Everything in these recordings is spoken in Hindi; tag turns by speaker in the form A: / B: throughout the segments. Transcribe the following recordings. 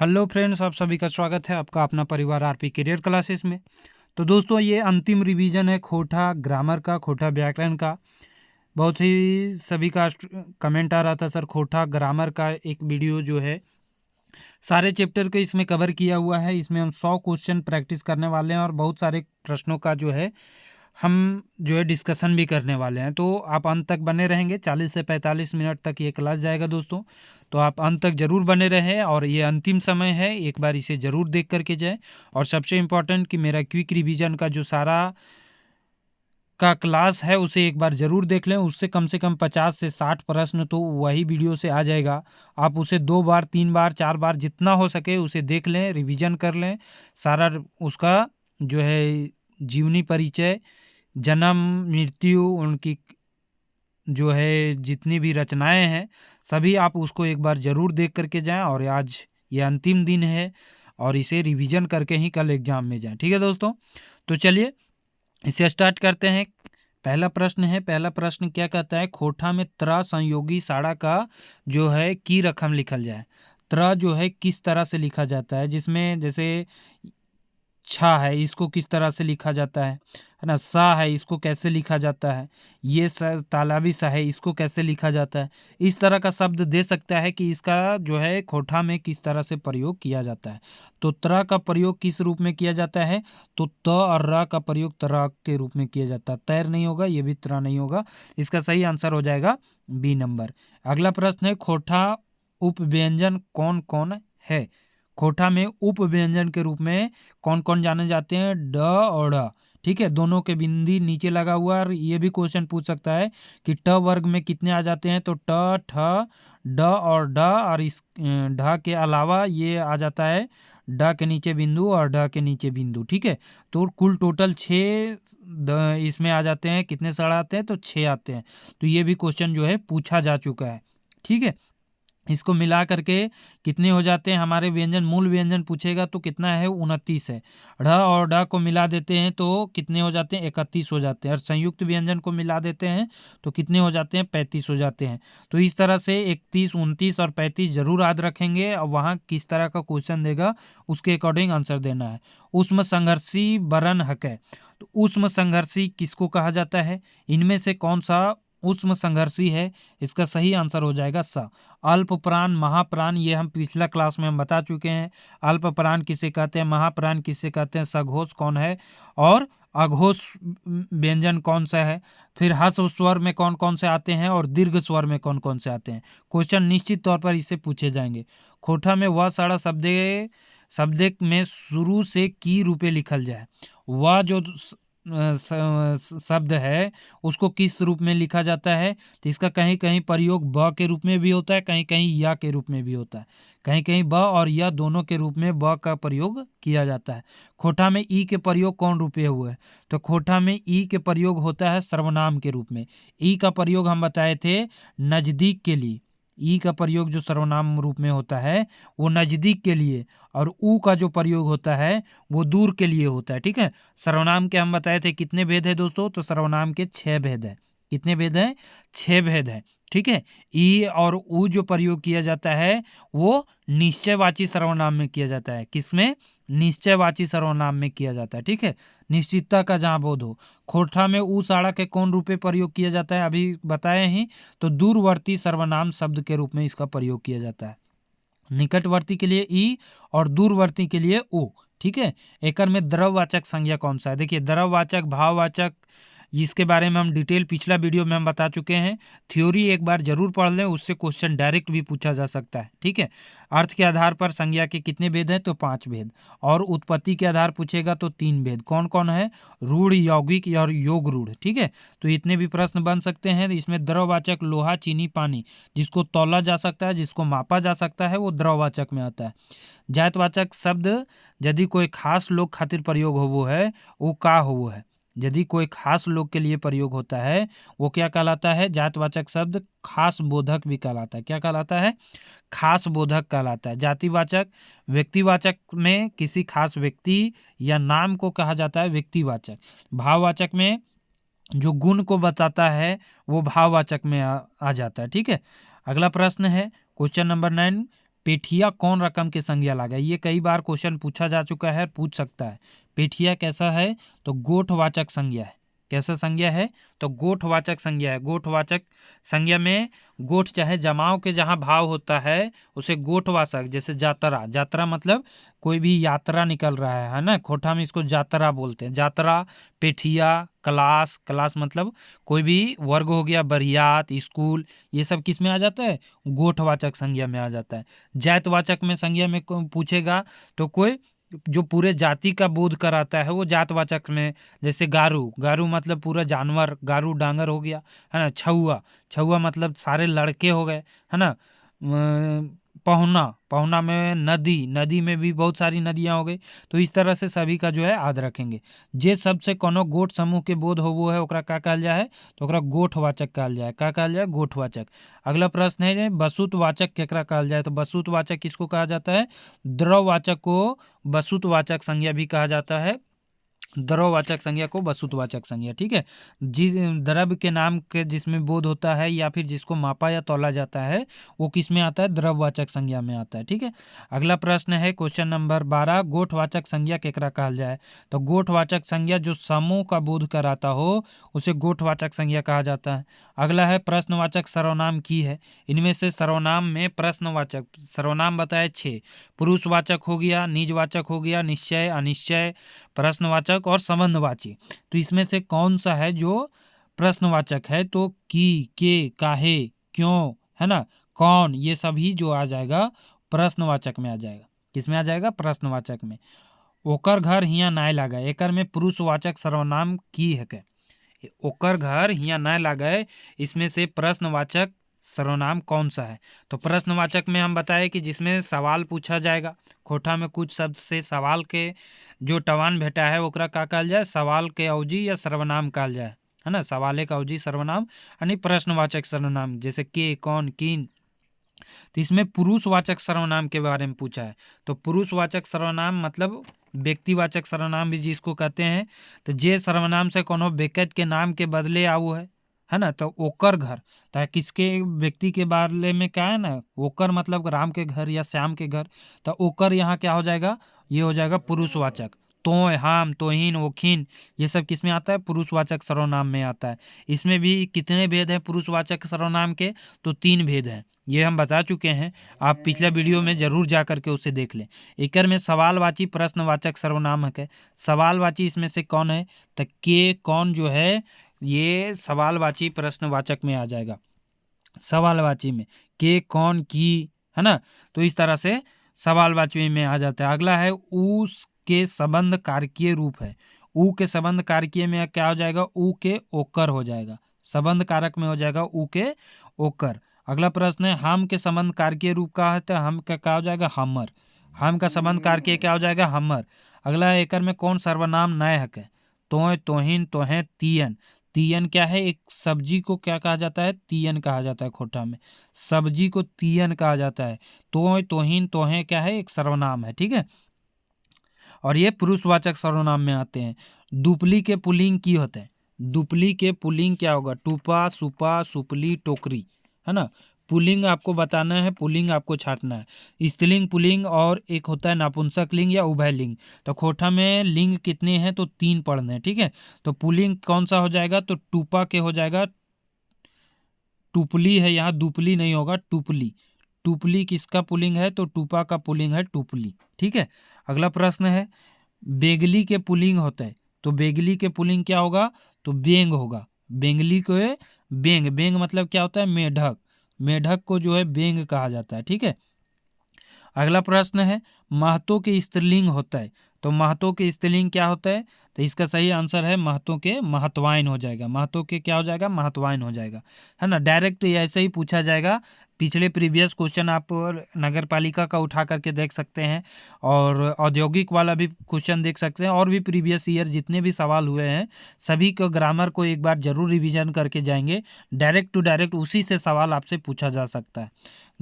A: हेलो फ्रेंड्स, आप सभी का स्वागत है आपका अपना परिवार आरपी करियर क्लासेस में। तो दोस्तों, ये अंतिम रिवीजन है खोटा ग्रामर का, खोटा व्याकरण का। बहुत ही सभी का कमेंट आ रहा था, सर खोटा ग्रामर का एक वीडियो जो है सारे चैप्टर को इसमें कवर किया हुआ है। इसमें हम 100 क्वेश्चन प्रैक्टिस करने वाले हैं और बहुत सारे प्रश्नों का जो है हम जो है डिस्कशन भी करने वाले हैं। तो आप अंत तक बने रहेंगे, 40 से 45 मिनट तक ये क्लास जाएगा दोस्तों। तो आप अंत तक जरूर बने रहें और ये अंतिम समय है, एक बार इसे ज़रूर देख करके जाएं। और सबसे इम्पोर्टेंट कि मेरा क्विक रिवीजन का जो सारा का क्लास है उसे एक बार ज़रूर देख लें। उससे कम से कम 50 से 60 प्रश्न तो वही वीडियो से आ जाएगा। आप उसे 2 बार 3 बार 4 बार जितना हो सके उसे देख लें, रिवीजन कर लें। सारा उसका जो है जीवनी परिचय, जन्म, मृत्यु, उनकी जो है जितनी भी रचनाएं हैं सभी आप उसको एक बार ज़रूर देख करके जाएं। और आज ये अंतिम दिन है और इसे रिवीजन करके ही कल एग्जाम में जाएं। ठीक है दोस्तों, तो चलिए इसे स्टार्ट करते हैं। पहला प्रश्न है, पहला प्रश्न क्या कहता है, खोटा में त्र संयोगी साड़ा का जो है की रकम लिखल जाए। त्र जो है किस तरह से लिखा जाता है, जिसमें जैसे छा है इसको किस तरह से लिखा जाता है ना। सा है इसको कैसे लिखा जाता है, ये तालाबी सा है इसको कैसे लिखा जाता है। इस तरह का शब्द दे सकता है कि इसका जो है खोटा में किस तरह से प्रयोग किया जाता है। तो त्र का प्रयोग किस रूप में किया जाता है, तो त और र का प्रयोग त्र के रूप में किया जाता है। तैर नहीं होगा, ये भी त्र नहीं होगा। इसका सही आंसर हो जाएगा बी नंबर। अगला प्रश्न है, खोटा उपव्यंजन कौन कौन है। खोटा में उपव्यंजन के रूप में कौन कौन जाने जाते हैं, ड और ढ। ठीक है, दोनों के बिंदी नीचे लगा हुआ है। और ये भी क्वेश्चन पूछ सकता है कि ट वर्ग में कितने आ जाते हैं, तो ट, ठ, ड और ढ। और इस ढ के अलावा ये आ जाता है ड के नीचे बिंदु और ढ के नीचे बिंदु। ठीक है, तो कुल टोटल 6 इसमें आ जाते हैं। कितने साढ़े आते हैं, तो 6 आते हैं। तो ये भी क्वेश्चन जो है पूछा जा चुका है। ठीक है, इसको मिला करके कितने हो जाते हैं हमारे व्यंजन। मूल व्यंजन पूछेगा तो कितना है, 29 है। ढ और ढ को मिला देते हैं तो कितने हो जाते हैं, 31 हो जाते हैं। और संयुक्त व्यंजन को मिला देते हैं तो कितने हो जाते हैं, 35 हो जाते हैं। तो इस तरह से 31, 29 और 35 जरूर याद रखेंगे और वहाँ किस तरह का क्वेश्चन देगा उसके अकॉर्डिंग आंसर देना है। उष्म संघर्षी बरन हक है, तो उष्म संघर्षी किसको कहा जाता है, इनमें से कौन सा उष्म संघर्षी है। इसका सही आंसर हो जाएगा सा। अल्प प्राण, महाप्राण, ये हम पिछला क्लास में हम बता चुके हैं। अल्प प्राण किसे कहते हैं, महाप्राण किसे कहते हैं, सघोष कौन है और अघोष व्यंजन कौन सा है। फिर ह्रस्व स्वर में कौन कौन से आते हैं और दीर्घ स्वर में कौन कौन से आते हैं। क्वेश्चन निश्चित तौर पर इससे पूछे जाएंगे। खोटा में वह सारा शब्द में शुरू से की रूपे लिखल जाए। वह जो शब्द है उसको किस रूप में लिखा जाता है, तो इसका कहीं कहीं प्रयोग ब के रूप में भी होता है, कहीं कहीं या के रूप में भी होता है। कहीं कहीं ब और या दोनों के रूप में ब का प्रयोग किया जाता है। खोटा में ई के प्रयोग कौन रूपे हुए हैं, तो खोटा में ई के प्रयोग होता है सर्वनाम के रूप में। ई का प्रयोग हम बताए थे नजदीक के लिए। ई का प्रयोग जो सर्वनाम रूप में होता है वो नजदीक के लिए, और ऊ का जो प्रयोग होता है वो दूर के लिए होता है। ठीक है, सर्वनाम के हम बताए थे कितने भेद है दोस्तों, तो सर्वनाम के 6 भेद है। कितने भेद हैं, 6 भेद है। ठीक है, ई और ऊ जो प्रयोग किया जाता है वो निश्चयवाची सर्वनाम में किया जाता है। किसमें, निश्चयवाची सर्वनाम में किया जाता है। ठीक है, निश्चितता का जहां बोध हो। खोटा में ऊ साड़ा के कौन रूपे प्रयोग किया जाता है, अभी बताए ही, तो दूरवर्ती सर्वनाम शब्द के रूप में इसका प्रयोग किया जाता है। निकटवर्ती के लिए ई और दूरवर्ती के लिए ओ। ठीक है, एकर में द्रववाचक संज्ञा कौन सा है, देखिए द्रववाचक, भाववाचक, इसके बारे में हम डिटेल पिछला वीडियो में हम बता चुके हैं। थ्योरी एक बार जरूर पढ़ लें, उससे क्वेश्चन डायरेक्ट भी पूछा जा सकता है। ठीक है, अर्थ के आधार पर संज्ञा के कितने भेद हैं, तो 5 भेद। और उत्पत्ति के आधार पूछेगा तो 3 भेद। कौन कौन है, रूढ़, यौगिक और योग रूढ़। ठीक है, तो इतने भी प्रश्न बन सकते हैं। इसमें द्रववाचक लोहा, चीनी, पानी, जिसको तौला जा सकता है, जिसको मापा जा सकता है, वो द्रववाचक में आता है। जातवाचक शब्द यदि कोई खास लोग खातिर प्रयोग होवो है, वो का होवो है। यदि कोई खास लोग के लिए प्रयोग होता है वो क्या कहलाता है, जातवाचक शब्द खास बोधक भी कहलाता है। क्या कहलाता है, खास बोधक कहलाता है। जातिवाचक, व्यक्तिवाचक में किसी खास व्यक्ति या नाम को कहा जाता है व्यक्तिवाचक। भाववाचक में जो गुण को बताता है वो भाववाचक में आ जाता है। ठीक है, अगला प्रश्न है क्वेश्चन नंबर 9, पेठिया कौन रकम के संज्ञा लागे। ये कई बार क्वेश्चन पूछा जा चुका है, पूछ सकता है। पेठिया कैसा है, तो गोठवाचक संज्ञा है। कैसा संज्ञा है, तो गोठवाचक संज्ञा है। गोठवाचक संज्ञा में गोठ चाहे जमाव के जहाँ भाव होता है उसे गोठवाचक, जैसे जातरा। जातरा मतलब कोई भी यात्रा निकल रहा है ना, खोठा में इसको जातरा बोलते हैं। जातरा, पेठिया, क्लास। क्लास मतलब कोई भी वर्ग हो गया, बरियात, स्कूल, ये सब किस में आ जाता है, गोठवाचक संज्ञा में आ जाता है। जातवाचक में संज्ञा में पूछेगा तो कोई जो पूरे जाति का बोध कराता है वो जातवाचक में, जैसे गारू। गारू मतलब पूरा जानवर, गारू डांगर हो गया, है ना। छुआ, छुआ मतलब सारे लड़के हो गए, है ना। पहुना, पहुना में नदी, नदी में भी बहुत सारी नदियां हो गई। तो इस तरह से सभी का जो है याद रखेंगे। जे सबसे कोनो गोठ समूह के बोध हो वो है ओकरा का कहल जाए, तो ओकरा गोठवाचक कहल जाए। का कहल जाए, गोठवाचक। अगला प्रश्न है वसुतवाचक केकरा कहल जाए, तो वसुतवाचक किसको कहा जाता है, द्रववाचक को वसुतवाचक संज्ञा भी कहा जाता है। द्रववाचक संज्ञा को वसुतवाचक संज्ञा, ठीक है। जिस द्रव्य के नाम के जिसमें बोध होता है या फिर जिसको मापा या तौला जाता है वो किस में आता है, द्रववाचक संज्ञा में आता है, ठीक है। अगला प्रश्न है क्वेश्चन नंबर 12, गोठवाचक संज्ञा केकरा कहल जाए, तो गोठवाचक संज्ञा जो समूह का बोध कराता हो उसे गोठवाचक संज्ञा कहा जाता है। अगला है प्रश्नवाचक सर्वनाम की है। इनमें से सर्वनाम में प्रश्नवाचक सर्वनाम बताए 6। पुरुषवाचक हो गया, निजवाचक हो गया, निश्चय, अनिश्चय, प्रश्नवाचक और संबंधवाची। तो इसमें से कौन सा है जो प्रश्नवाचक है, तो की, के, काहे, क्यों, है ना, कौन, ये सभी जो आ जाएगा प्रश्नवाचक में आ जाएगा। किसमें आ जाएगा, प्रश्नवाचक में। ओकर घर हियाँ नाय लागे, एकर में पुरुषवाचक सर्वनाम की है के। ओकर घर हियाँ नाय लागे, इसमें से प्रश्नवाचक सर्वनाम कौन सा है, तो प्रश्नवाचक में हम बताए कि जिसमें सवाल पूछा जाएगा, खोठा में कुछ शब्द से सवाल के जो टवान भेटा है ओकरा का कहल जाए, सवाल के अवजी या सर्वनाम कहल जाए, है ना। सवाले का अवजी सर्वनाम यानी प्रश्नवाचक सर्वनाम, जैसे के, कौन, किन। तो इसमें पुरुषवाचक सर्वनाम के बारे में पूछा है, तो पुरुषवाचक सर्वनाम मतलब व्यक्तिवाचक सर्वनाम भी जिसको कहते हैं, तो जे सर्वनाम से कोनो व्यक्ति के नाम के बदले आऊ है ना, तो ओकर घर, तो किसके व्यक्ति के बारे में क्या है ना, ओकर मतलब राम के घर या श्याम के घर, तो ओकर यहाँ क्या हो जाएगा, ये हो जाएगा पुरुषवाचक। तोय, हम, तोहिन, ओखिन, ये सब किस में आता है, पुरुषवाचक सर्वनाम में आता है। इसमें भी कितने भेद हैं पुरुषवाचक सर्वनाम के, तो 3 भेद हैं। ये हम बता चुके हैं, आप पिछले वीडियो में जरूर जा करके उसे देख लें। एकर में सवालवाची प्रश्नवाचक सर्वनाम है। सवालवाची इसमें से कौन है, तो के, कौन जो है ये सवालवाची प्रश्नवाचक में आ जाएगा। सवालवाची में के, कौन, की, है ना, तो इस तरह से सवालवाची में आ जाता है। अगला है उस के संबंध कारकीय रूप है। ऊ के संबंध कारकीय में क्या हो जाएगा, ऊ के ओकर हो जाएगा। संबंध कारक में हो जाएगा ऊ के ओकर। अगला प्रश्न है हम के संबंध कारकीय रूप का है, तो हम का क्या हो जाएगा, हमर। हम का संबंध कारकीय क्या हो जाएगा, हमर। अगला है एकर में कौन सर्वनाम नय है, तोय, तोहिन, तोहें, तियन। तियन क्या है, एक सब्जी को क्या कहा जाता है, तियन कहा जाता है। खोटा में सब्जी को तियन कहा जाता है। तोय, तोहिन, तोहें क्या है, एक सर्वनाम है, ठीक है। और ये पुरुषवाचक सर्वनाम में आते हैं। दुपली के पुल्लिंग की होते हैं, दुपली के पुल्लिंग क्या होगा, टूपा, सुपा, सुपली, टोकरी, है ना। पुल्लिंग आपको बताना है, पुल्लिंग आपको छांटना है। स्त्रीलिंग, पुल्लिंग और एक होता है नापुंसक लिंग या उभय लिंग। तो खोठा में लिंग कितने हैं, तो 3 पढ़ने हैं, ठीक है। तो पुल्लिंग कौन सा हो जाएगा, तो टूपा के हो जाएगा, टुपली है यहाँ, दुपली नहीं होगा, टुपली। टुपली किसका पुल्लिंग है, तो टूपा का पुल्लिंग है टुपली, ठीक है। अगला प्रश्न है बेगली के पुल्लिंग होता है, तो बेगली के पुल्लिंग क्या होगा, तो बेंग होगा। बेंगली को बेंग, बेंग मतलब क्या होता है, मेढक। मेढक को जो है बेंग कहा जाता है, ठीक है। अगला प्रश्न है महतो के स्त्रीलिंग होता है, तो महतो के स्त्रीलिंग क्या होता है, तो इसका सही आंसर है महतो के महत्वाइन हो जाएगा। महतो के क्या हो जाएगा, महत्वाइन हो जाएगा, है ना। डायरेक्ट ऐसे ही पूछा जाएगा। पिछले प्रीवियस क्वेश्चन आप नगर पालिका का उठा करके देख सकते हैं और औद्योगिक वाला भी क्वेश्चन देख सकते हैं, और भी प्रीवियस ईयर जितने भी सवाल हुए हैं सभी को ग्रामर को एक बार जरूर रिवीजन करके जाएंगे। डायरेक्ट टू डायरेक्ट उसी से सवाल आपसे पूछा जा सकता है।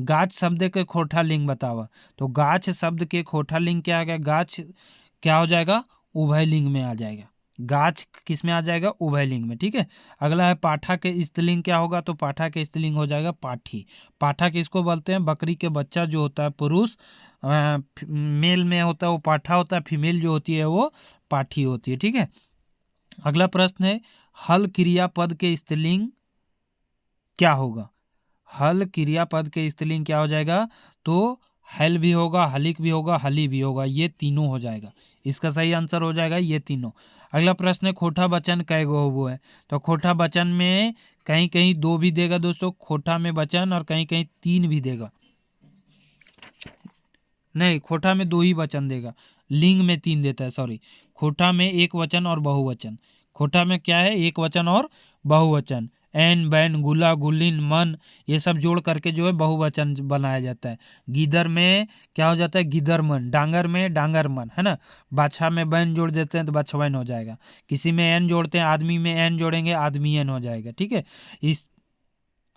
A: गाछ शब्द के खोठा लिंग बतावा, तो गाछ शब्द के खोठा लिंग क्या है, गाछ क्या हो जाएगा, उभय लिंग में आ जाएगा। गाछ किस में आ जाएगा, उभयलिंग में। ठीक है, अगला है पाठा के स्त्रीलिंग क्या होगा, तो पाठा के स्त्रीलिंग हो जाएगा पाठी। पाठा किसको बोलते हैं, बकरी के बच्चा जो होता है पुरुष मेल में होता है वो पाठा होता है, फीमेल जो होती है वो पाठी होती है। ठीक है, अगला प्रश्न है हल क्रियापद के स्त्रीलिंग क्या होगा, हल क्रियापद के स्त्रीलिंग क्या हो जाएगा, तो हल भी होगा, हलिक भी होगा, हली भी होगा, ये तीनों हो जाएगा। इसका सही आंसर हो जाएगा ये तीनों। अगला प्रश्न है खोटा वचन कै गो वो है, तो खोटा वचन में कहीं कहीं 2 भी देगा दोस्तों, खोटा में वचन, और कहीं कहीं 3 भी देगा, नहीं खोटा में 2 ही वचन देगा, लिंग में 3 देता है, सॉरी। खोटा में एक वचन और बहुवचन, खोटा में क्या है, एक वचन और बहुवचन, एन बैन गुला गुलिन मन ये सब जोड़ करके जो है बहुवचन बनाया जाता है। गीदर में क्या हो जाता है, गिदर मन, डांगर में डांगर मन, है ना। बाछा में बैन जोड़ देते हैं तो बछवैन हो जाएगा, किसी में एन जोड़ते हैं, आदमी में एन जोड़ेंगे आदमीयन हो जाएगा। ठीक है, इस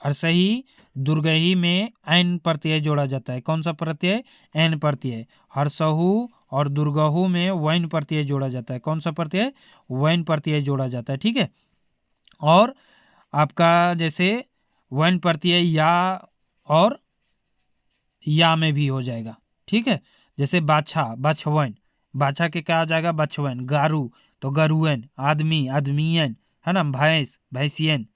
A: और सही दुर्गही में ऐन प्रत्यय जोड़ा जाता है, कौन सा प्रत्यय, ऐन प्रत्यय। हरसहु और दुर्गहु में वैन प्रत्यय जोड़ा जाता है, कौन सा प्रत्यय, वैन प्रत्यय जोड़ा जाता है। ठीक है, और आपका जैसे वैन प्रत्यय या और या में भी हो जाएगा। ठीक है, जैसे बाछा बछवैन, बाछा के क्या हो जाएगा, बछवैन। गारू तो गरुएन, आदमी आदमियन, है ना, भैंस भैंसियन।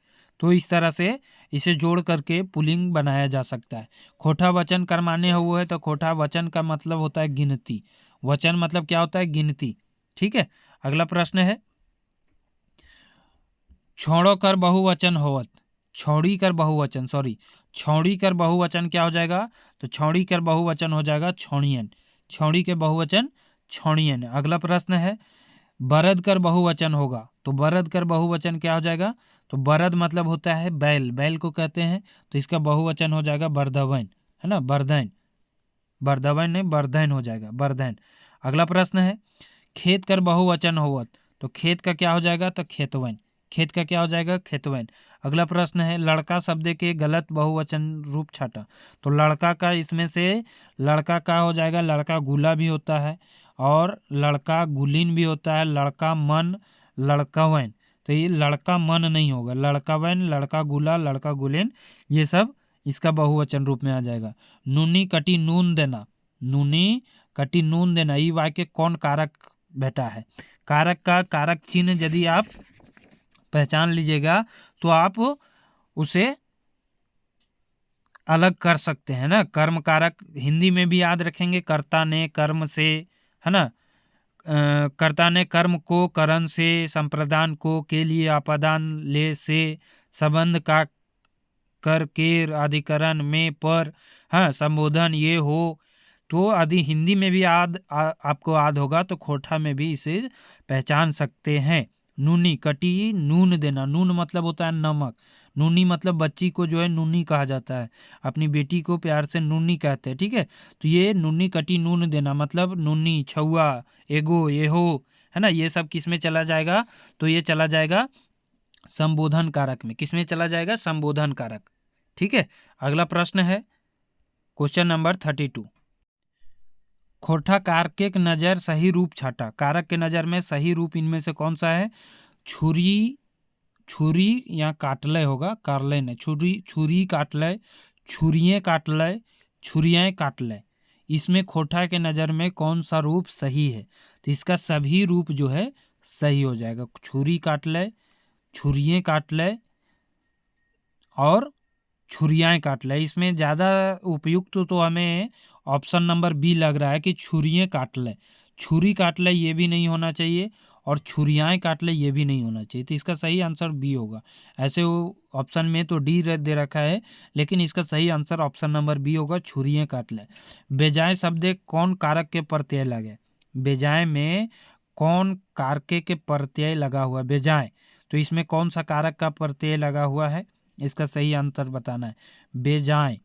A: तो इस तरह से इसे जोड़ करके पुल्लिंग बनाया जा सकता है। खोटा वचन कर्मान्य हुआ है, तो खोटा वचन का मतलब होता है गिनती, वचन मतलब क्या होता है, गिनती। ठीक है, अगला प्रश्न है छोड़ो कर बहुवचन होवत, छौड़ी कर बहुवचन, सॉरी, छौड़ी कर बहुवचन क्या हो जाएगा, तो छौड़ी कर बहुवचन हो जाएगा छौड़ियन, छौड़ी के बहुवचन छौड़ियन। अगला प्रश्न है बरद कर बहुवचन होगा, तो बरद कर बहुवचन क्या हो जाएगा, तो बरद मतलब होता है बैल, बैल को कहते हैं, तो इसका बहुवचन हो जाएगा बरदवैन, है ना, बरदैन, बरदवैन नहीं बरदैन हो जाएगा, बरदैन। अगला प्रश्न है खेत कर बहुवचन होवत, तो खेत का क्या हो जाएगा, तो खेतवैन, खेत का क्या हो जाएगा, खेतवैन। अगला प्रश्न है लड़का शब्द के गलत बहुवचन रूप छाटा, तो लड़का का इसमें से लड़का का हो जाएगा, लड़का गुला भी होता है और लड़का गुलीन भी होता है, लड़का मन लड़कावैन, तो ये लड़का मन नहीं होगा, लड़कावैन, लड़का गुला, लड़का गुलेन, ये सब इसका बहुवचन रूप में आ जाएगा। नूनी कटी नून देना, नूनी कटी नून देना, ई वाक्य कौन कारक बैठा है, कारक का कारक चिन्ह यदि आप पहचान लीजिएगा तो आप उसे अलग कर सकते हैं ना। कर्म कारक हिंदी में भी याद रखेंगे, कर्ता ने कर्म से, है ना, कर्ता ने कर्म को करण से, संप्रदान को के लिए आपादान ले से, संबंध का कर के अधिकरण में पर, हाँ संबोधन ये हो, तो आदि हिंदी में भी आपको याद होगा, तो खोटा में भी इसे पहचान सकते हैं। नूनी कटी नून देना, नून मतलब होता है नमक, नूनी मतलब बच्ची को जो है नूनी कहा जाता है, अपनी बेटी को प्यार से नूनी कहते हैं। ठीक है, तो ये नूनी कटी नून देना मतलब नूनी, छुआ, एगो, ये हो, है ना, ये सब किस में चला जाएगा, तो ये चला जाएगा संबोधन कारक में, किस में चला जाएगा, संबोधन कारक। ठीक है, अगला प्रश्न है क्वेश्चन नंबर 32, खोटा कारक नजर सही रूप छाटा, कारक के नजर में सही रूप इनमें से कौन सा है, छुरी, छुरी या काटले होगा, कारले ने, छुरी, छुरी काटले, छुरियाँ काटले, छुरियाँ काटले, इसमें खोटा के नज़र में कौन सा रूप सही है, तो इसका सभी रूप जो है सही हो जाएगा, छुरी काटले, छुरियाँ काटले और छुरियाँ काटले। इसमें ज़्यादा उपयुक्त तो हमें ऑप्शन नंबर बी लग रहा है कि छुरियाँ काटले, छुरी काटले ये भी नहीं होना चाहिए और छुरियाँ काटले ये भी नहीं होना चाहिए, तो इसका सही आंसर बी होगा। ऐसे वो ऑप्शन में तो डी दे रखा है, लेकिन इसका सही आंसर ऑप्शन नंबर बी होगा, छुरियाँ काटले। बेजाय शब्द कौन कारक के प्रत्यय लगे, बेजाय में कौन कारक के प्रत्यय लगा हुआ है, बेजाय, तो इसमें कौन सा कारक का प्रत्यय लगा हुआ है, इसका सही आंसर बताना है। बेजाय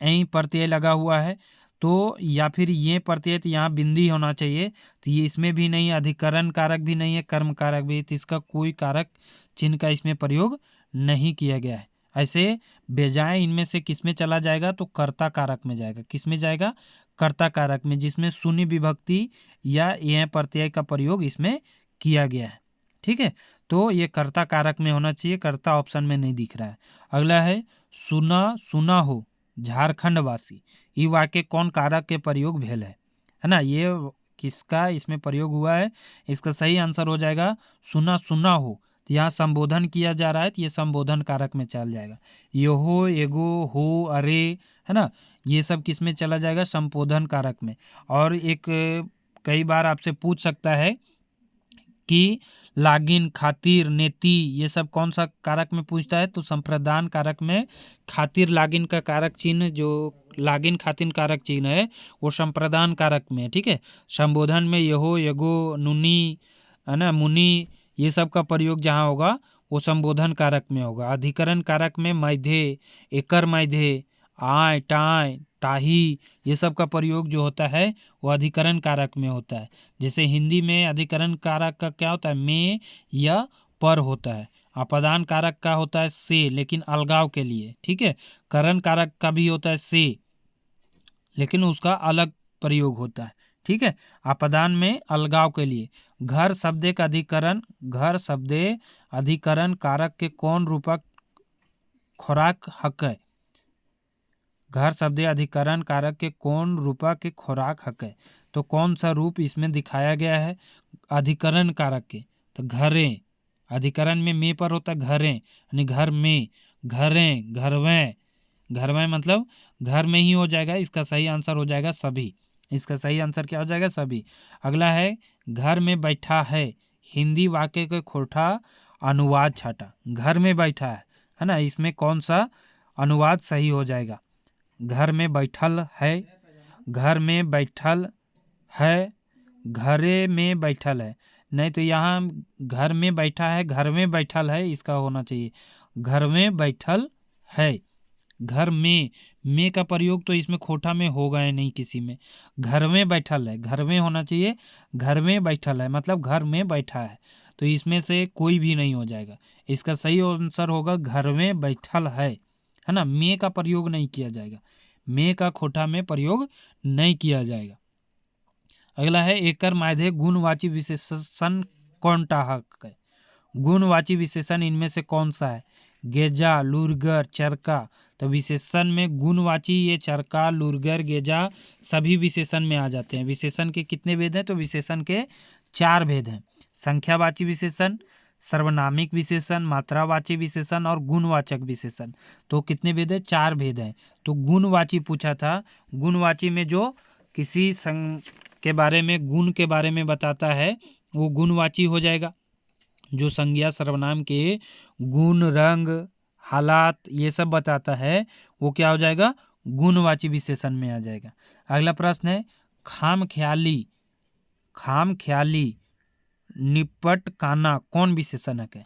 A: ऐ प्रत्यय लगा हुआ है, तो या फिर ये प्रत्यय, तो यहाँ बिंदी होना चाहिए, तो ये इसमें भी नहीं, अधिकरण कारक भी नहीं है, कर्म कारक भी, तो इसका कोई कारक चिन्ह का इसमें प्रयोग नहीं किया गया है। ऐसे बेजाय इनमें से किस में चला जाएगा, तो कर्ता कारक में जाएगा, किस में जाएगा, कर्ता कारक में, जिसमें शून्य विभक्ति या यह प्रत्यय का प्रयोग इसमें किया गया है। ठीक है, तो ये कर्ता कारक में होना चाहिए, कर्ता ऑप्शन में नहीं दिख रहा है। अगला है सुना सुना हो झारखंड वासी, ये वाक्य कौन कारक के प्रयोग भेल है ना, ये किसका इसमें प्रयोग हुआ है। इसका सही आंसर हो जाएगा सुना सुना हो। तो यहाँ संबोधन किया जा रहा है तो ये संबोधन कारक में चल जाएगा। यो एगो हो अरे, है ना, ये सब किस में चला जाएगा, संबोधन कारक में। और एक कई बार आपसे पूछ सकता है कि लागिन खातिर नेति ये सब कौन सा कारक में पूछता है, तो संप्रदान कारक में खातिर लागिन का कारक चिन्ह, जो लागिन खातिर कारक चिन्ह है वो संप्रदान कारक में है। ठीक है, संबोधन में यहो यगो नुनी, है ना, मुनि, ये सब का प्रयोग जहाँ होगा वो संबोधन कारक में होगा। अधिकरण कारक में मैधे, एकर मैधे, आय टाय टाही, ये सब का प्रयोग जो होता है वो अधिकरण कारक में होता है। जैसे हिंदी में अधिकरण कारक का क्या होता है, में या पर होता है। अपदान कारक का होता है से, लेकिन अलगाव के लिए। ठीक है, करण कारक का भी होता है से, लेकिन उसका अलग प्रयोग होता है। ठीक है, अपदान में अलगाव के लिए। घर शब्द का अधिकरण, घर शब्द अधिकरण कारक के कौन रूपक खुराक हक है, घर शब्द अधिकरण कारक के कौन रूपक के खुराक हक है, तो कौन सा रूप इसमें दिखाया गया है अधिकरण कारक के, तो घरें, अधिकरण में पर होता है घरें, यानी घर में, घरें, घरवें, घरवें मतलब घर में ही हो जाएगा। इसका सही आंसर हो जाएगा सभी, इसका सही आंसर क्या हो जाएगा, सभी। अगला है घर में बैठा है, हिंदी वाक्य के खोटा अनुवाद छाटा, घर में बैठा है ना, इसमें कौन सा अनुवाद सही हो जाएगा, घर में बैठल है, घर में बैठल है, घरे में बैठल है, नहीं तो यहाँ घर में बैठा है, घर में बैठल है, इसका होना चाहिए घर में बैठल है। घर में का प्रयोग तो इसमें खोटा में होगा ही नहीं किसी में, घर में बैठल है, घर में होना चाहिए, घर में बैठल है मतलब घर में बैठा है, तो इसमें से कोई भी नहीं हो जाएगा। इसका सही आंसर होगा घर में बैठल है ना, में का प्रयोग नहीं किया जाएगा, में का खोटा में प्रयोग नहीं किया जाएगा। अगला है एकर मायधे गुणवाची विशेषण कौन टा हक है, गुणवाची विशेषण इनमें से कौन सा है, गेजा, लुरगर, चरका, तो विशेषण में गुणवाची ये चरका, लुरगर, गेजा सभी विशेषण में आ जाते हैं। विशेषण के कितने भेद हैं, तो विशेषण के 4 भेद हैं, संख्यावाची विशेषण, सर्वनामिक विशेषण, मात्रावाची विशेषण और गुणवाचक विशेषण। तो कितने भेद है, 4 भेद हैं। तो गुणवाची पूछा था, गुणवाची में जो किसी के बारे में, गुण के बारे में बताता है वो गुणवाची हो जाएगा। जो संज्ञा सर्वनाम के गुण, रंग, हालात ये सब बताता है वो क्या हो जाएगा, गुणवाची विशेषण में आ जाएगा। अगला प्रश्न है खाम ख्याली, खाम ख्याली निपट काना कौन विशेषण है,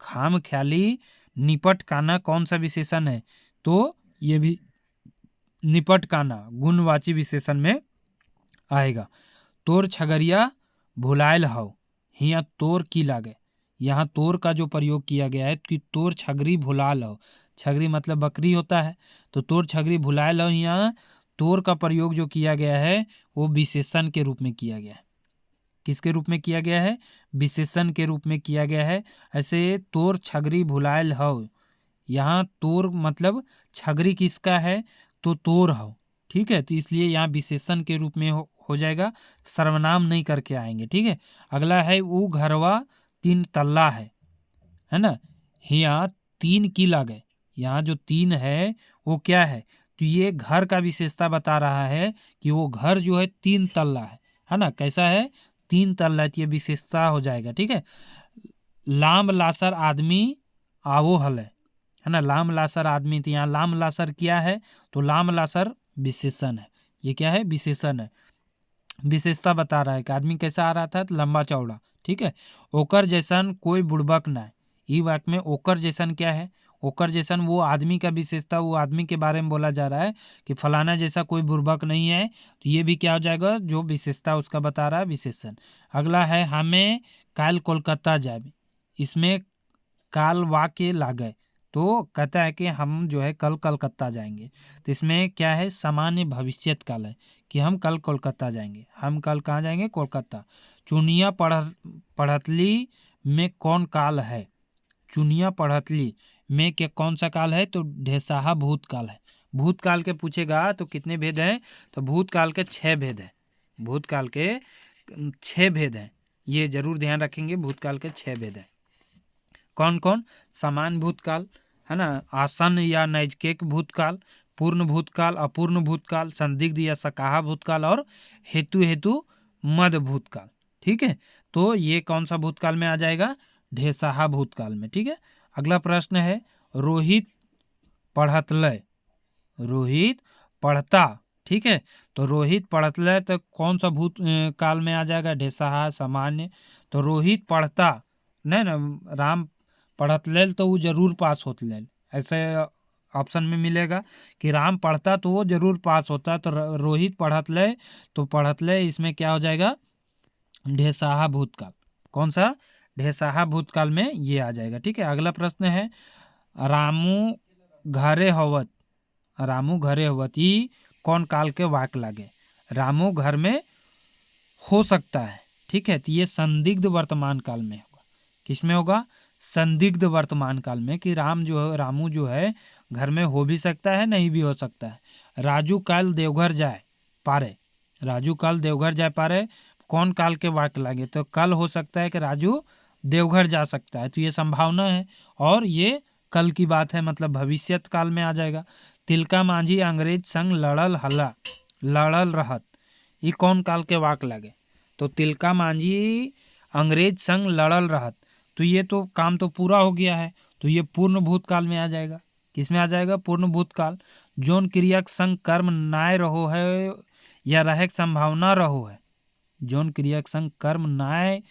A: खाम ख्याली निपट काना कौन सा विशेषण है, तो ये भी निपट काना गुणवाची विशेषण में आएगा। तोर छगरिया भुलायल हो, हिया तोर की लागे, यहाँ तोर का जो प्रयोग किया गया है कि तोर छगरी भुलाल हो, छगरी मतलब बकरी होता है, तो तोर छगरी भुलायल हो, यहाँ तोर का प्रयोग जो किया गया है वो विशेषण के रूप में किया गया है। किसके रूप में किया गया है, विशेषण के रूप में किया गया है। ऐसे तोर छगरी भुलायल हो, यहाँ तोर मतलब छगरी किसका है, तो तोर हो। ठीक है, तो इसलिए यहाँ विशेषण के रूप में हो जाएगा, सर्वनाम नहीं करके आएंगे। ठीक है, अगला है वो घरवा 3 तल्ला है ना, यहाँ 3 की लागे, यहाँ जो 3 है वो क्या है, तो ये घर का विशेषता बता रहा है कि वो घर जो है 3 तल्ला है ना, कैसा है 3 तल्ला, ये विशेषता हो जाएगा। ठीक है, लाम लासर आदमी आवो हल है ना, लाम लासर आदमी, तो यहाँ लाम लासर क्या है, तो लाम लासर विशेषण है, ये क्या है विशेषण है, विशेषता बता रहा है कि आदमी कैसा आ रहा था, तो लंबा चौड़ा। ठीक है, ओकर जैसन कोई बुड़बक ना, ई वाक्य में ओकर जैसन क्या है, ओकर जैसन वो आदमी का विशेषता, वो आदमी के बारे में बोला जा रहा है कि फलाना जैसा कोई बुड़बक नहीं है, तो ये भी क्या हो जाएगा, जो विशेषता उसका बता रहा है विशेषण। अगला है हमें काल कोलकाता जाए, इसमें काल वाक्य लागे, तो कहता है कि हम जो है कल कलकत्ता जाएंगे। तो इसमें क्या है, सामान्य भविष्यत काल है कि हम कल कोलकाता जाएंगे। हम कल कहाँ जाएंगे? कोलकाता। चुनिया पढ़तली में कौन काल है? चुनिया पढ़तली में के कौन सा काल है? तो ढेसाहा भूतकाल है। भूतकाल के पूछेगा तो कितने भेद हैं? तो भूतकाल के 6 भेद हैं। भूतकाल के 6 भेद हैं, ये जरूर ध्यान रखेंगे। भूतकाल के 6 भेद हैं। कौन कौन? समान भूतकाल है ना, आसन या नैजकेक भूतकाल, पूर्ण भूतकाल, अपूर्ण भूतकाल, संदिग्ध या सकाहा भूतकाल और हेतु मद भूतकाल। ठीक है, तो ये कौन सा भूतकाल में आ जाएगा? ढेसाहा भूतकाल में। ठीक है, अगला प्रश्न है, रोहित पढ़तलय। रोहित पढ़ता। ठीक है, तो रोहित पढ़तलय तो कौन सा काल में आ जाएगा? ढेसाहा, सामान्य। तो रोहित पढ़ता नहीं ना, राम पढ़तलैल तो वो जरूर पास होतलैल, ऐसे ऑप्शन में मिलेगा कि राम पढ़ता तो वो जरूर पास होता। तो रोहित पढ़तलय, तो पढ़तलय इसमें क्या हो जाएगा? ढेसाहा भूतकाल। कौन सा? ढेसाहा भूतकाल में ये आ जाएगा। ठीक है, अगला प्रश्न है, रामू घरे होवत। रामू घरे होवत ये कौन काल के वाक्य लागे? रामू घर में हो सकता है। ठीक है, तो ये संदिग्ध वर्तमान काल में होगा। किस में होगा? संदिग्ध वर्तमान काल में, कि रामू जो है घर में हो भी सकता है, नहीं भी हो सकता है। राजू कल देवघर जाए पारे। राजू कल देवघर जाए पारे कौन काल के वाक्य लागे? तो कल हो सकता है कि राजू देवघर जा सकता है, तो ये संभावना है और ये कल की बात है, मतलब भविष्यत काल में आ जाएगा। तिलका मांझी अंग्रेज संग लड़ल रहत, ये कौन काल के वाक्य लागे? तो तिलका मांझी अंग्रेज संग लड़ल रहत, तो ये तो काम तो पूरा हो गया है, तो ये पूर्ण भूतकाल में आ जाएगा। किस में आ जाएगा? पूर्ण भूतकाल। जोन क्रिया संग कर्म नाय रहो है या रहे संभावना रहो है। जोन क्रिया संग कर्म नाय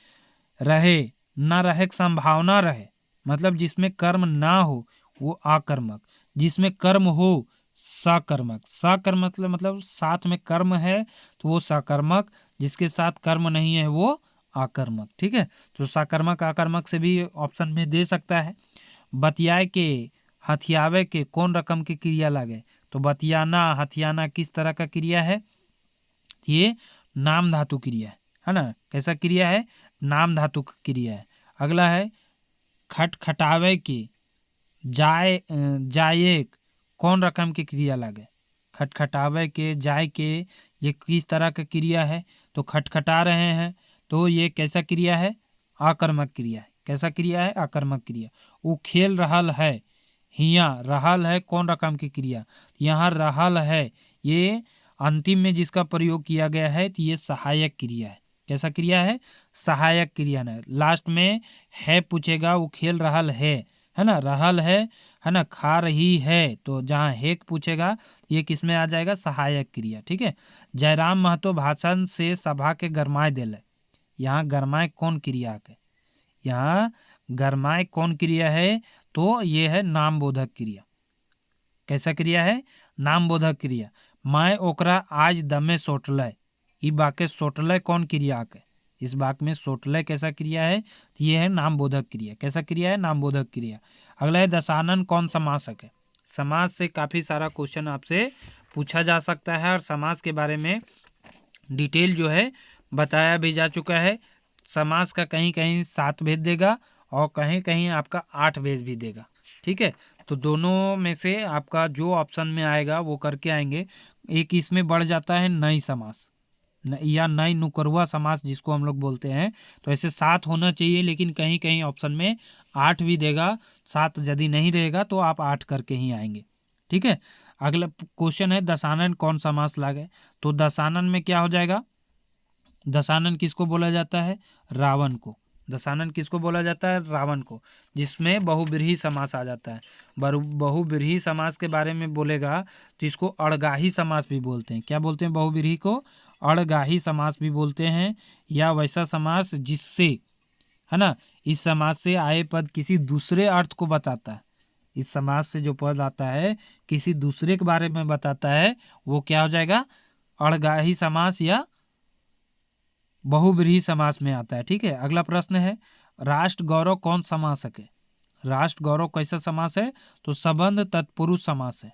A: रहे, ना रहे संभावना रहे, मतलब जिसमें कर्म ना हो वो आकर्मक, जिसमें कर्म हो सकर्मक। सकर्मक मतलब साथ में कर्म है तो वो सकर्मक, जिसके साथ कर्म नहीं है वो आकर्मक। ठीक है, तो सकर्मक आकर्मक से भी ऑप्शन में दे सकता है। बतियाए के हथियावे के कौन रकम की क्रिया लागे? तो बतियाना हथियाना किस तरह का क्रिया है? ये नाम धातु क्रिया है ना। कैसा क्रिया है? नाम धातु क्रिया है। अगला है, खटखटावे की जाए कौन रकम की क्रिया लागे? खटखटावे के जाए के ये किस तरह का क्रिया है? तो खटखटा रहे हैं, तो ये कैसा क्रिया है? आकर्मक क्रिया है। कैसा क्रिया है? आकर्मक क्रिया। वो खेल रहल है, हिया रहल है कौन रकम की क्रिया? यहाँ रहल है ये अंतिम में जिसका प्रयोग किया गया है, तो ये सहायक क्रिया है। कैसा क्रिया है? सहायक क्रिया ना। लास्ट में है पूछेगा, वो खेल रहल है ना, रहल है ना, खा रही है, तो जहाँ हेक पूछेगा ये किस में आ जाएगा? सहायक क्रिया। ठीक है, जयराम महतो भाषण से सभा के गरमाए दिले। यहाँ गरमाए कौन क्रिया के? यहाँ गरमाए कौन क्रिया है? तो ये है नामबोधक क्रिया। कैसा क्रिया है? नामबोधक क्रिया। मैं ओकरा आज दमे सोटलय, ई बाके सोटलय कौन क्रिया के? इस वाक्य में सोटलय कैसा क्रिया है? तो ये है नामबोधक क्रिया। कैसा क्रिया है? नामबोधक क्रिया। अगला है, दशानन कौन समासक है? समास से काफ़ी सारा क्वेश्चन आपसे पूछा जा सकता है और समास के बारे में डिटेल जो है बताया भी जा चुका है। समास का कहीं कहीं 7 भेद देगा और कहीं कहीं आपका 8 भेद भी देगा। ठीक है, तो दोनों में से आपका जो ऑप्शन में आएगा वो करके आएंगे। एक इसमें बढ़ जाता है नई समास या नई नुकरवा समास जिसको हम लोग बोलते हैं, तो ऐसे 7 होना चाहिए, लेकिन कहीं कहीं ऑप्शन में 8 भी देगा। 7 यदि नहीं रहेगा तो आप 8 करके ही आएंगे। ठीक है, अगला क्वेश्चन है, दशानन कौन समास लागे? तो दशानन में क्या हो जाएगा? दशानन किसको बोला जाता है? रावण को। दशानन किसको बोला जाता है? रावण को, जिसमें बहुब्रीहि समास आ जाता है। बहुब्रीहि समास के बारे में बोलेगा तो इसको अड़गाही समास भी बोलते हैं। क्या बोलते हैं? बहुब्रीहि को अड़गाही समास भी बोलते हैं, या वैसा समास जिससे है ना, इस समास से आए पद किसी दूसरे अर्थ को बताता है। इस समास से जो पद आता है किसी दूसरे के बारे में बताता है, वो क्या हो जाएगा? अड़गाही समास या बहुब्रीहि समास में आता है। ठीक है, अगला प्रश्न है, राष्ट्र गौरव कौन समासक है? राष्ट्र गौरव कैसा समास है? तो संबंध तत्पुरुष समास है।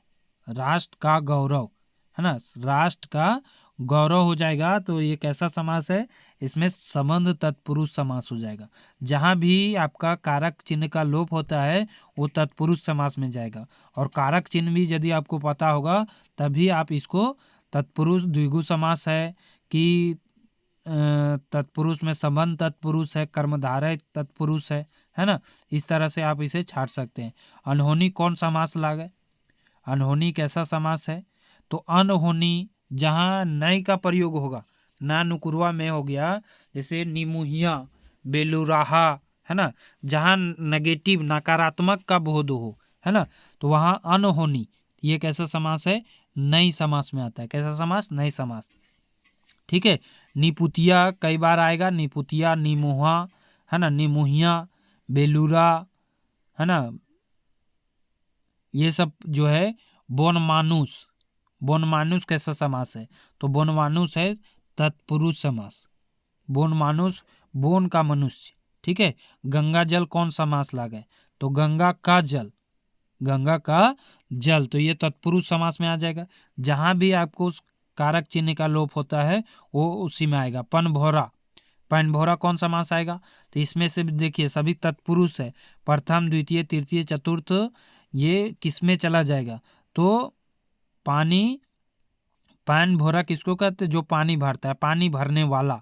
A: राष्ट्र का गौरव, है ना, राष्ट्र का गौरव हो जाएगा तो ये कैसा समास है? इसमें संबंध तत्पुरुष समास हो जाएगा। जहाँ भी आपका कारक चिन्ह का लोप होता है वो तत्पुरुष समास में जाएगा। और कारक चिन्ह भी यदि आपको पता होगा तभी आप इसको तत्पुरुष द्विगु समास है कि तत्पुरुष में संबंध तत्पुरुष है, कर्मधारय तत्पुरुष है ना, इस तरह से आप इसे छाट सकते हैं। अनहोनी कौन समास लागे? अनहोनी कैसा समास है? तो अनहोनी जहाँ नय का प्रयोग होगा, ना नुकुरवा में हो गया, जैसे निमुहिया, बेलुराहा, है ना, जहाँ नेगेटिव नकारात्मक का बोध हो, है ना, तो वहाँ अनहोनी ये कैसा समास है? नई समास में आता है। कैसा समास? नई समास। ठीक है। निपुतिया कई बार आएगा, निपुतिया, निमोहा, है ना, निमोहिया, बेलूरा, है ना, ये सब जो है। बोनमानुस, बोनमानुस कैसा समास है? तो बोनमानुस है तत्पुरुष समास। बोनमानुस, बोन का मनुष्य। ठीक है। गंगा जल कौन समास लागे? तो गंगा का जल, गंगा का जल, तो ये तत्पुरुष समास में आ जाएगा। जहां भी आपको उस कारक चिन्ह का लोप होता है वो उसी में आएगा। पनभोरा, पनभोरा कौन समास आएगा? तो इसमें से देखिए सभी तत्पुरुष है। प्रथम, द्वितीय, तृतीय, चतुर्थ, ये किसमें चला जाएगा? तो पानी, पान भोरा किसको कहते हैं? जो पानी भरता है, पानी भरने वाला,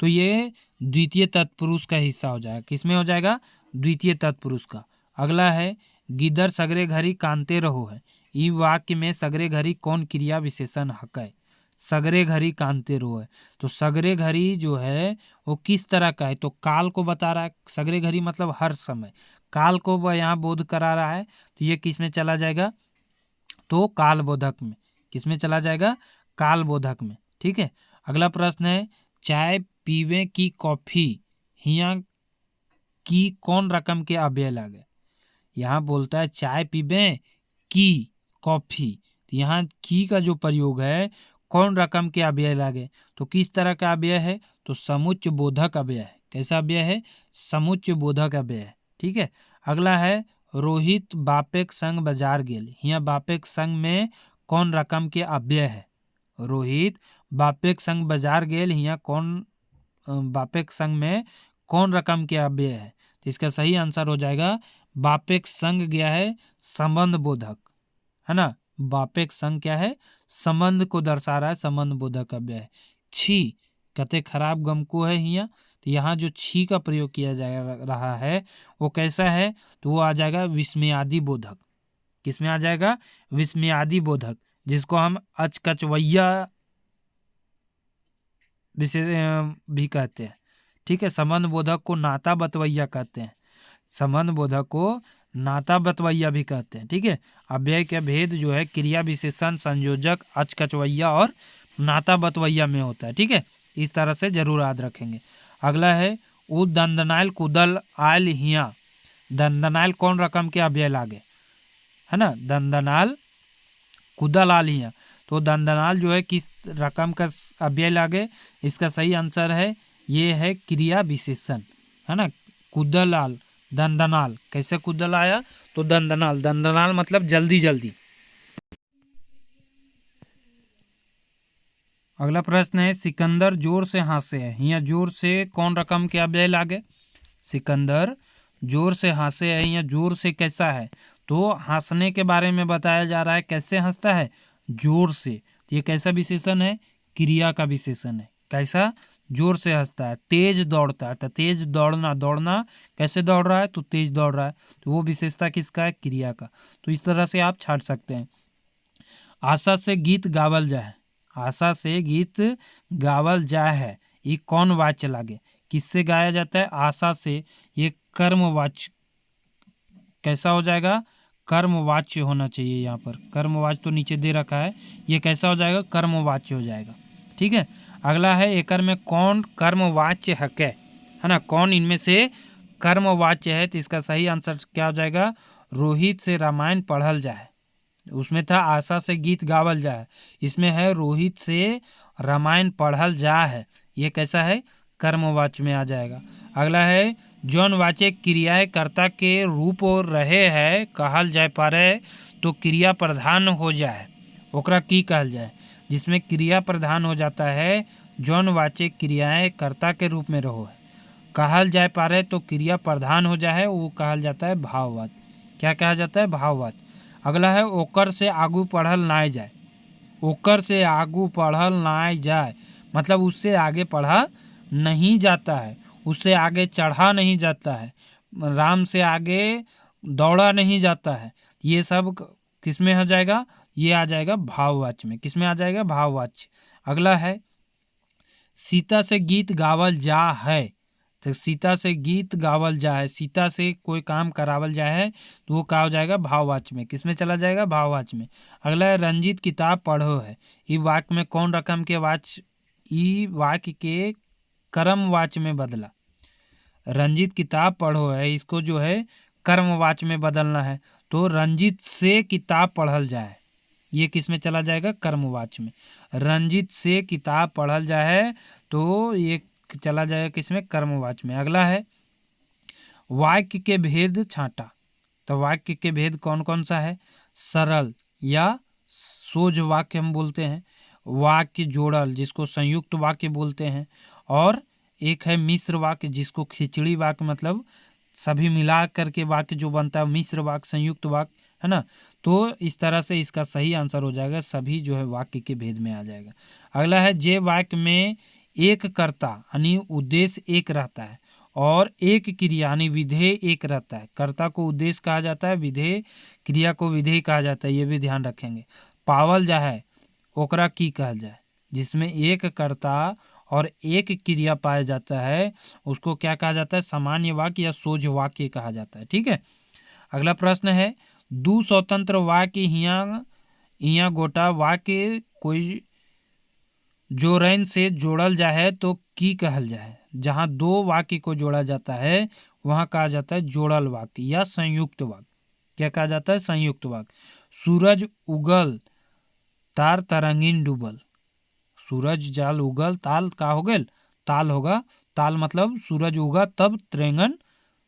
A: तो ये द्वितीय तत्पुरुष का हिस्सा हो जाएगा। किसमें हो जाएगा? द्वितीय तत्पुरुष का। अगला है गिदर सगरे घड़ी कांते रहो है। ई वाक्य में सगरे घड़ी कौन क्रिया विशेषण हक है? सगरे घड़ी कांते रहो है, तो सगरे घड़ी जो है वो किस तरह का है? तो काल को बता रहा है। सगरे घड़ी मतलब हर समय, काल को वह यहाँ बोध करा रहा है, तो ये किस में चला जाएगा? तो काल बोधक में। किसमें चला जाएगा? काल बोधक में। ठीक है। अगला प्रश्न है चाय पीवे की कॉफी हिया की कौन रकम के अव्यय लागे? यहाँ बोलता है चाय पीवे की कॉफी, तो यहाँ की का जो प्रयोग है कौन रकम के अव्यय लागे? तो किस तरह का अव्यय है? तो समुच्च बोधक अव्यय है। कैसा अव्यय है? समुच्च बोधक अव्यय है। ठीक है। अगला है रोहित बापेक संग बाजार गेल। यहाँ बापेक संग में कौन रकम के अव्यय है? रोहित बापेक संग बाजार गेल, यहाँ कौन बापेक संग में कौन रकम के अव्यय है? तो इसका सही आंसर हो जाएगा बापेक संग गया है संबंध बोधक, है ना। बापेक संग क्या है? संबंध को दर्शा रहा है, संबंध बोधक अव्यय है। छी कहते खराब गम को है यहाँ, तो यहाँ जो छी का प्रयोग किया जा रहा है वो कैसा है? तो वो आ जाएगा विस्मयादि बोधक। किसमें आ जाएगा? विस्मयादि बोधक, जिसको हम अचकचवैया विशेष भी कहते हैं। ठीक है। संबंध बोधक को नाता बतवैया कहते हैं, संबंध बोधक को नाता बतवैया भी कहते हैं। ठीक है। अव्यय के भेद जो है क्रिया विशेषण, संयोजक, अचकचवैया और नाता बतवैया में होता है। ठीक है। इस तरह से जरूर याद रखेंगे। अगला है उ दंदनाइल कुदल आयल हिया। दंदनाइल कौन रकम के अव्यय लागे? है ना, दंदनाल कुदल आल हिया, तो दंदनाल जो है किस रकम का अव्यय लागे? इसका सही आंसर है ये है क्रिया विशेषण, है ना। कुदलाल, दंदनाल, कैसे कुदल आया? तो दंदनाल, दंदनाल मतलब जल्दी जल्दी। अगला प्रश्न है सिकंदर जोर से हंसे है। यहाँ जोर से कौन रकम के अव्यय लागे? सिकंदर जोर से हंसे है, यहाँ जोर से कैसा है? तो हंसने के बारे में बताया जा रहा है। कैसे हंसता है? जोर से। तो ये कैसा विशेषण है? क्रिया का विशेषण है। कैसा? जोर से हंसता है। तेज दौड़ता है, तो तेज दौड़ना, दौड़ना कैसे दौड़ रहा है? तो तेज दौड़ रहा है, तो वो विशेषता किसका है? क्रिया का। तो इस तरह से आप छाट सकते हैं। आशा से गीत गावल जाए, आशा से गीत गावल जाए है, ये कौन वाच्य लागे? किससे गाया जाता है? आशा से। ये कर्मवाच्य कैसा हो जाएगा? कर्मवाच्य होना चाहिए। यहाँ पर कर्मवाच्य तो नीचे दे रखा है, ये कैसा हो जाएगा? कर्मवाच्य हो जाएगा। ठीक है। अगला है एकर में कौन कर्मवाच्य है ना, कौन इनमें से कर्मवाच्य है? तो इसका सही आंसर क्या हो जाएगा? रोहित से रामायण पढ़ल जाए। उसमें था आशा से गीत गावल जाए, इसमें है रोहित से रामायण पढ़ल जा है, ये कैसा है? कर्मवाच्य में आ जाएगा। अगला है जौन वाचक क्रियाएं कर्ता के रूप रहे है कहल जाए पारे तो क्रिया प्रधान हो जाए ओकरा की कहल जाए। जिसमें क्रिया प्रधान हो जाता है जौन वाचक क्रियाएं कर्ता के रूप में रहो है कहल जाए पारे तो क्रिया प्रधान हो जाए वो कहल जाता है भाववाच्य। क्या कहा जाता है? भाववाच्य। अगला है ओकर से आगू पढ़ल नाय जाए। ओकर से आगू पढ़ल नाय जाए मतलब उससे आगे पढ़ा नहीं जाता है, उससे आगे चढ़ा नहीं जाता है, राम से आगे दौड़ा नहीं जाता है। ये सब किस में हो जाएगा? ये आ जाएगा भाववाच्य में। किस में आ जाएगा? भाववाच्य। अगला है सीता से गीत गावल जा है। तो सीता से गीत गावल जा है, सीता से कोई काम करावल जा है तो वो क्या हो जाएगा? भाववाच्य में। किस में चला जाएगा? भाववाच्य में। अगला है रंजीत किताब पढ़ो है। ई वाक्य में कौन रकम के वाच्य? ई वाक्य के कर्मवाच्य में बदला। रंजीत किताब पढ़ो है, इसको जो है कर्मवाच्य में बदलना है तो रंजीत से किताब पढ़ल जाए। ये किस में चला जाएगा? कर्मवाच्य में। रंजीत से किताब पढ़ल जाए तो ये चला जाएगा किस में? कर्मवाच्य में। अगला है वाक्य के भेद छांटा। तो वाक्य के भेद कौन कौन सा है? सरल या सोझ वाक्य हम बोलते हैं, वाक्य जोड़ल जिसको संयुक्त वाक्य बोलते हैं, और एक है मिश्र वाक्य जिसको खिचड़ी वाक्य मतलब सभी मिला करके वाक्य जो बनता है मिश्र वाक्य, संयुक्त वाक्य, है ना। तो इस तरह से इसका सही आंसर हो जाएगा, सभी जो है वाक्य के भेद में आ जाएगा। अगला है जे वाक्य में एक कर्ता यानी उद्देश्य एक रहता है और एक क्रिया यानी विधेय एक रहता है। कर्ता को उद्देश्य कहा जाता है, विधेय क्रिया को विधेय कहा जाता है, ये भी ध्यान रखेंगे। पावल जा है ओकरा की कहल जाए। जिसमें एक कर्ता और एक क्रिया पाया जाता है उसको क्या कहा जाता है? सामान्य वाक्य या सोझ वाक्य कहा जाता है। ठीक है। अगला प्रश्न है दू स्वतंत्र वाक्य हिया गोटा वाक्य कोई जोरैन से जोड़ल जाए तो की कहल जाए। जहाँ दो वाक्य को जोड़ा जाता है वहाँ कहा जाता है जोड़ल वाक्य या संयुक्त वाक्य। क्या कहा जाता है? संयुक्त वाक्य। सूरज उगल तार तरंगीन डूबल। सूरज जाल उगल ताल का हो गल? ताल होगा। ताल मतलब सूरज उगा तब तिरंगन,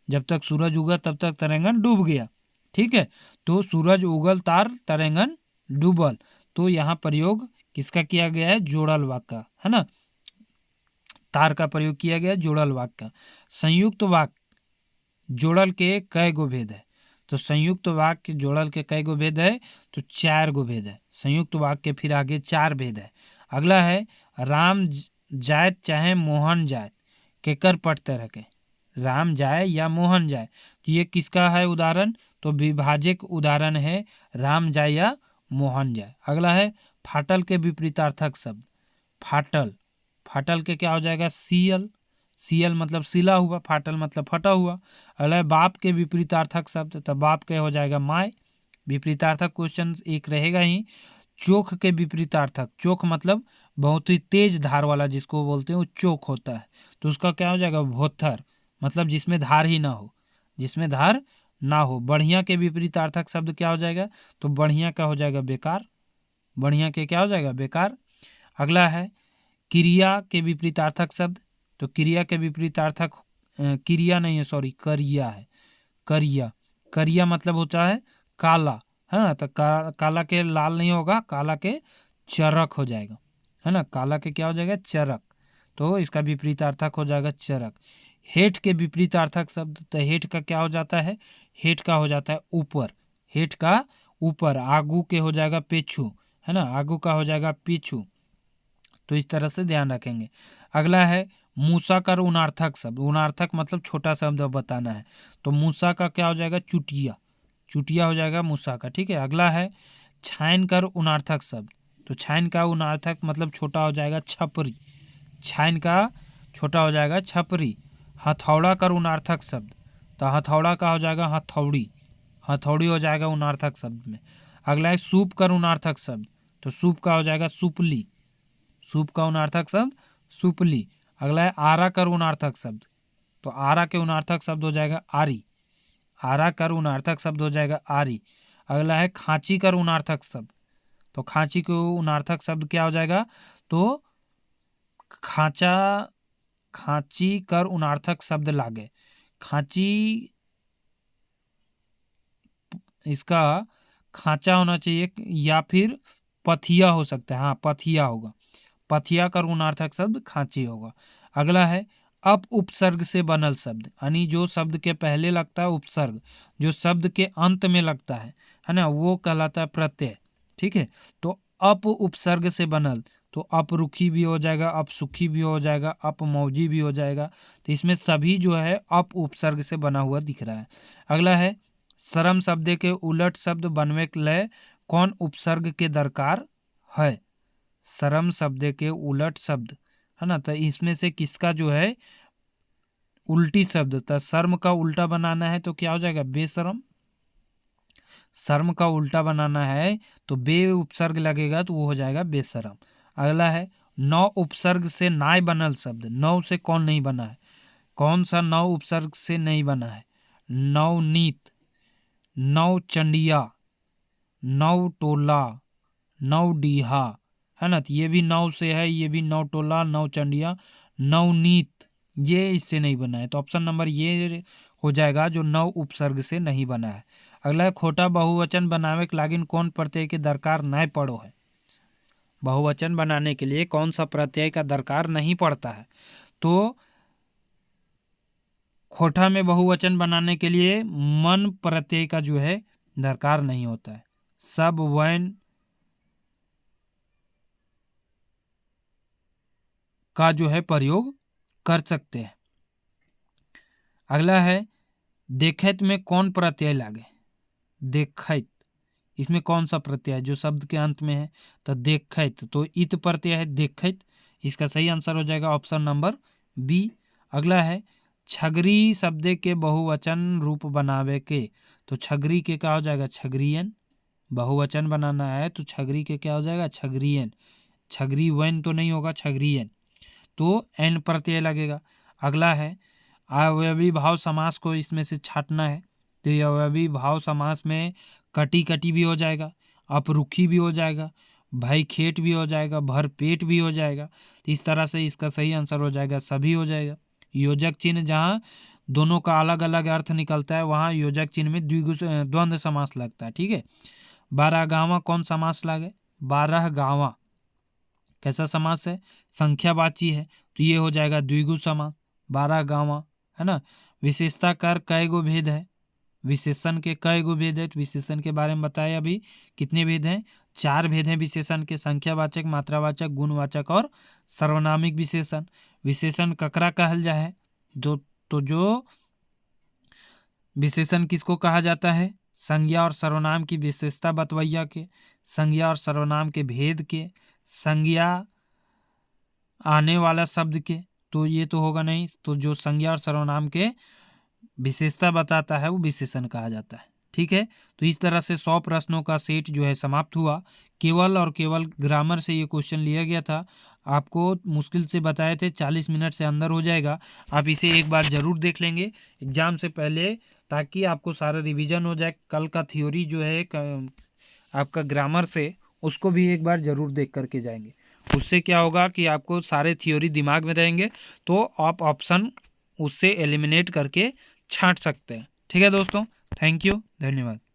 A: जब तक सूरज उगा तब तक तिरंगन डूब गया। ठीक है। तो सूरज उगल तार तिरंगन डूबल, तो यहाँ प्रयोग किसका किया गया है? जोड़ल वाक्य का, है ना। तार का प्रयोग किया गया जोड़ल वाक्य का। संयुक्त वाक्य जोड़ल के कई गो भेद है? तो संयुक्त वाक्य जोड़ल के कई गो भेद है? तो 4 गो भेद है। संयुक्त वाक्य के फिर आगे 4 भेद है। अगला है राम जायत चाहे मोहन जायत केकर पढ़ते रखे। राम जाए या मोहन जाए, तो ये किसका है उदाहरण? तो विभाजक उदाहरण है राम जाए या मोहन जाए। अगला है फाटल के विपरीतार्थक शब्द। फाटल, फाटल के क्या हो जाएगा? सियल। सियल मतलब सिला हुआ, फाटल मतलब फटा हुआ। अगला है बाप के विपरीतार्थक शब्द, तो बाप के हो जाएगा माय। विपरीतार्थक क्वेश्चन एक रहेगा ही। चोख के विपरीतार्थक, चोख मतलब बहुत ही तेज धार वाला जिसको बोलते हैं वो चोख होता है, तो उसका क्या हो जाएगा? भोथर, मतलब जिसमें धार ही ना हो, जिसमें धार ना हो। बढ़िया के विपरीतार्थक शब्द क्या हो जाएगा? तो बढ़िया का हो जाएगा बेकार। बढ़िया के क्या हो जाएगा? बेकार। अगला है क्रिया के विपरीतार्थक शब्द, तो क्रिया के विपरीतार्थक क्रिया नहीं है, सॉरी करिया है। करिया, करिया मतलब होता है काला, है ना। तो काला के लाल नहीं होगा, काला के चरक हो जाएगा, है ना। काला के क्या हो जाएगा? चरक, तो इसका विपरीतार्थक हो जाएगा चरक। हेठ के विपरीतार्थक शब्द, तो हेठ का क्या हो जाता है? हेठ का हो जाता है ऊपर। हेठ का ऊपर। आगू के हो जाएगा पेछू, है ना। आगू का हो जाएगा पीछू। तो इस तरह से ध्यान रखेंगे। अगला है मूसा कर उनार्थक शब्द। उनार्थक मतलब छोटा शब्द बताना है, तो मूसा का क्या हो जाएगा? चुटिया। चुटिया हो जाएगा मूसा का। ठीक है। अगला है छाइन कर उनार्थक शब्द, तो छाइन का उनार्थक मतलब छोटा हो जाएगा छपरी। छाइन का छोटा हो जाएगा छपरी। हथौड़ा कर उनार्थक शब्द, तो हथौड़ा का हो जाएगा हथौड़ी। हथौड़ी हो जाएगा उनार्थक शब्द में। अगला है सूप कर उनार्थक शब्द, तो सूप का हो जाएगा सुपली। सूप का उनार्थक शब्द सुपली। अगला है आरा कर उनार्थक शब्द, तो आरा के उनार्थक शब्द हो जाएगा आरी। आरा कर उनार्थक शब्द हो जाएगा आरी। अगला है खांची कर उनार्थक शब्द, तो खांची को उनार्थक शब्द क्या हो जाएगा? तो खांचा खांची कर उनार्थक शब्द लागे। खांची, इसका खांचा होना चाहिए या फिर पथिया हो सकता है। हाँ, पथिया होगा। पथिया कर उनार्थक शब्द खांची होगा। अगला है अप उपसर्ग से बनल शब्द, यानी जो शब्द के पहले लगता है उपसर्ग, जो शब्द के अंत में लगता है ना, वो कहलाता है प्रत्यय। ठीक है, तो अप उपसर्ग से बनल, तो अप रुखी भी हो जाएगा, अप सुखी भी हो जाएगा, अप मौजी भी हो जाएगा। तो इसमें सभी जो है अप उपसर्ग से बना हुआ दिख रहा है। अगला है सरम शब्द के उलट शब्द बनवे के लिए कौन उपसर्ग के दरकार है। सरम शब्द के उलट शब्द है ना, तो इसमें से किसका जो है उल्टी शब्द, तो शर्म का उल्टा बनाना है तो क्या हो जाएगा, बेशरम। शर्म का उल्टा बनाना है तो बे उपसर्ग लगेगा तो वो हो जाएगा बेशरम। अगला है नौ उपसर्ग से नाय बनल शब्द। नौ से कौन नहीं बना है, कौन सा नौ उपसर्ग से नहीं बना है। नवनीत, नौ चंडिया, नौ टोला, नौ डीहा, है ना, तो ये भी नौ से है, ये भी नौ टोला, नौ चंडिया, नवनीत, ये इससे नहीं बना है। तो ऑप्शन नंबर ये हो जाएगा जो नौ उपसर्ग से नहीं बना है। अगला है खोटा बहुवचन बनावे के लागिन कौन प्रत्यय के दरकार नहीं पड़ो है। बहुवचन बनाने के लिए कौन सा प्रत्यय का दरकार नहीं पड़ता है, तो खोटा में बहुवचन बनाने के लिए मन प्रत्यय का जो है दरकार नहीं होता है। सब वैन का जो है प्रयोग कर सकते हैं। अगला है देखैत में कौन प्रत्यय लागे। देखैत, इसमें कौन सा प्रत्यय है जो शब्द के अंत में है, तो देखैत, तो इत प्रत्यय है देखैत। इसका सही आंसर हो जाएगा ऑप्शन नंबर बी। अगला है छगरी शब्द के बहुवचन रूप बनावे के, तो छगरी के क्या हो जाएगा, छगरियन। बहुवचन बनाना है तो छगरी के क्या हो जाएगा, छगरियन। छगरी वैन तो नहीं होगा, छगरियन, तो एन प्रत्यय लगेगा। अगला है अवयवी भाव समास को इसमें से छाटना है, तो ये अवयवी भाव समास में कटी कटी भी हो जाएगा, अपरुखी भी हो जाएगा, भाई खेट भी हो जाएगा, भर पेट भी हो जाएगा। तो इस तरह से इसका सही आंसर हो जाएगा सभी हो जाएगा। योजक चिन्ह जहाँ दोनों का अलग अलग अर्थ निकलता है वहाँ योजक चिन्ह में द्वंद्व समास लगता है। ठीक है, 12 गाँवा कौन समास लागे, 12 गाँवा कैसा समास है, संख्यावाची है, तो ये हो जाएगा द्विगु समास, 12 गाँवा, है ना। विशेषता कर कई गो भेद है, विशेषण के कई गो भेद है, तो विशेषण के बारे में बताया अभी कितने भेद हैं, 4 भेद हैं विशेषण के, संख्यावाचक, मात्रावाचक, गुणवाचक और सर्वनामिक विशेषण। विशेषण ककरा कहल जा है, जो विशेषण किसको कहा जाता है, संज्ञा और सर्वनाम की विशेषता बतवैया के, संज्ञा और सर्वनाम के भेद के, संज्ञा आने वाला शब्द के, तो ये तो होगा नहीं, तो जो संज्ञा और सर्वनाम के विशेषता बताता है वो विशेषण कहा जाता है। ठीक है, तो इस तरह से 100 प्रश्नों का सेट जो है समाप्त हुआ। केवल और केवल ग्रामर से ये क्वेश्चन लिया गया था, आपको मुश्किल से बताए थे 40 मिनट से अंदर हो जाएगा। आप इसे एक बार ज़रूर देख लेंगे एग्ज़ाम से पहले, ताकि आपको सारा रिवीजन हो जाए। कल का थ्योरी जो है आपका ग्रामर से, उसको भी एक बार ज़रूर देख करके जाएंगे। उससे क्या होगा कि आपको सारे थ्योरी दिमाग में रहेंगे, तो आप ऑप्शन उससे एलिमिनेट करके छांट सकते हैं। ठीक है दोस्तों, थैंक यू, धन्यवाद।